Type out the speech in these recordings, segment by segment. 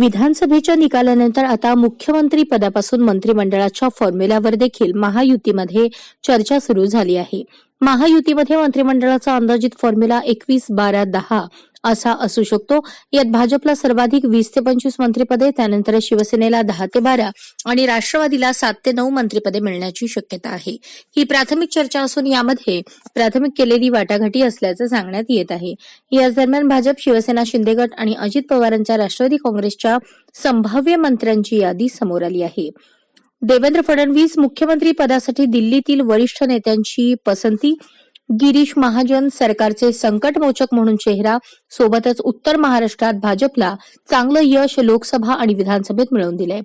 विधानसभेच्या निकालानंतर आता मुख्यमंत्री पदापासून मंत्रिमंडळाच्या फॉर्म्युल्यावर देखील महायुतीमध्ये चर्चा सुरू झाली आहे. महायुतीमध्ये मंत्रिमंडळाचा अंदाजित फॉर्म्युला 21-12-10 असा असू शकतो. यात भाजपला सर्वाधिक 20 ते 25 मंत्रिपदे, त्यानंतर शिवसेनेला 10 ते 12 आणि राष्ट्रवादीला 7 ते 9 मंत्रिपदे मिळण्याची शक्यता आहे. ही प्राथमिक चर्चा असून यामध्ये प्राथमिक केलेली वाटाघाटी असल्याचं सांगण्यात येत आहे. याच दरम्यान भाजप, शिवसेना, शिंदे गट आणि अजित पवारांच्या राष्ट्रवादी काँग्रेसच्या संभाव्य मंत्र्यांची यादी समोर आली आहे. देवेंद्र फडणवीस मुख्यमंत्री पदासाठी दिल्लीतील वरिष्ठ नेत्यांची पसंती, गिरीश महाजन सरकारचे संकटमोचक म्हणून चेहरा, सोबतच उत्तर महाराष्ट्रात भाजपला चांगलं यश लोकसभा आणि विधानसभेत मिळवून दिलंय.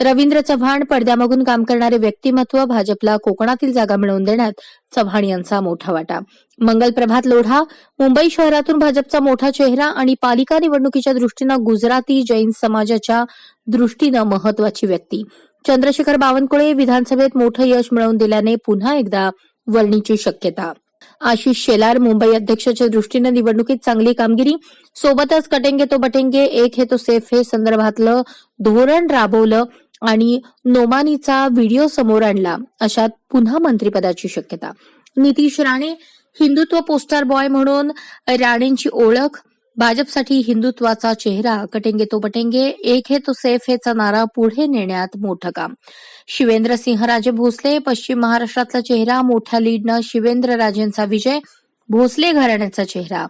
रवींद्र चव्हाण पडद्यामागून काम करणारे व्यक्तिमत्व, भाजपला कोकणातील जागा मिळवून देण्यात चव्हाण यांचा मोठा वाटा. मंगल प्रभात लोढा मुंबई शहरातून भाजपचा मोठा चेहरा आणि पालिका निवडणुकीच्या दृष्टीनं गुजराती जैन समाजाच्या दृष्टीनं महत्वाची व्यक्ती. चंद्रशेखर बावनकुळे विधानसभेत मोठं यश मिळवून दिल्याने पुन्हा एकदा वर्णीची शक्यता. आशिष शेलार मुंबई अध्यक्षाच्या दृष्टीनं निवडणुकीत चांगली कामगिरी, सोबतच कटेंगे तो बटेंगे, एक है तो सेफ हे संदर्भातलं धोरण राबवलं आणि नोमानीचा व्हिडिओ समोर आणला, अशात पुन्हा मंत्रिपदाची शक्यता. नितीश राणे हिंदुत्व पोस्टर बॉय म्हणून राणेंची ओळख, भाजपसाठी हिंदुत्वाचा चेहरा, कटेंगे तो बटेंगे, एक है तो सेफ हेचा नारा पुढे नेण्यात मोठं काम. शिवेंद्रसिंहराजे भोसले पश्चिम महाराष्ट्रातला चेहरा, मोठ्या लीडनं शिवेंद्रराजेंचा विजय, भोसले घराण्याचा चेहरा.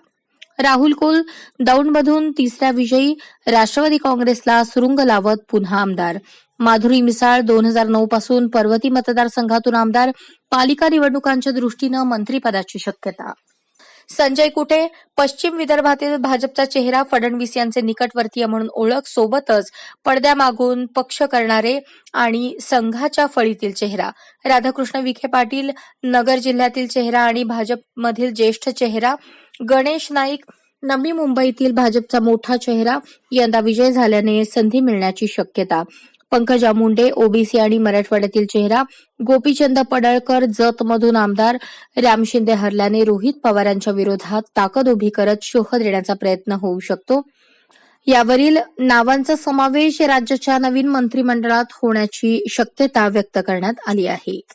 राहुल कुल दौंडमधून तिसऱ्या विजयी, राष्ट्रवादी काँग्रेसला सुरुंग लावत पुन्हा आमदार. माधुरी मिसाळ 2009 पासून पर्वती मतदारसंघातून आमदार, पालिका निवडणुकांच्या दृष्टीनं मंत्रिपदाची शक्यता. संजय कुटे पश्चिम विदर्भातील भाजपचा चेहरा, फडणवीस यांचे निकटवर्तीय म्हणून ओळख, सोबतच पडद्यामागून पक्ष करणारे आणि संघाच्या फळीतील चेहरा. राधाकृष्ण विखे पाटील नगर जिल्ह्यातील चेहरा आणि भाजपमधील ज्येष्ठ चेहरा. गणेश नाईक नवी मुंबईतील भाजपचा मोठा चेहरा, यंदा विजय झाल्याने संधी मिळण्याची शक्यता. पंकजा मुंडे ओबीसी आणि मराठवाड्यातील चेहरा. गोपीचंद पडळकर जतमधून आमदार, राम शिंदे हरल्याने रोहित पवारांच्या विरोधात ताकद उभी करत शोध देण्याचा प्रयत्न होऊ शकतो. यावरील नावांचा समावेश राज्याच्या नवीन मंत्रिमंडळात होण्याची शक्यता व्यक्त करण्यात आली आहे.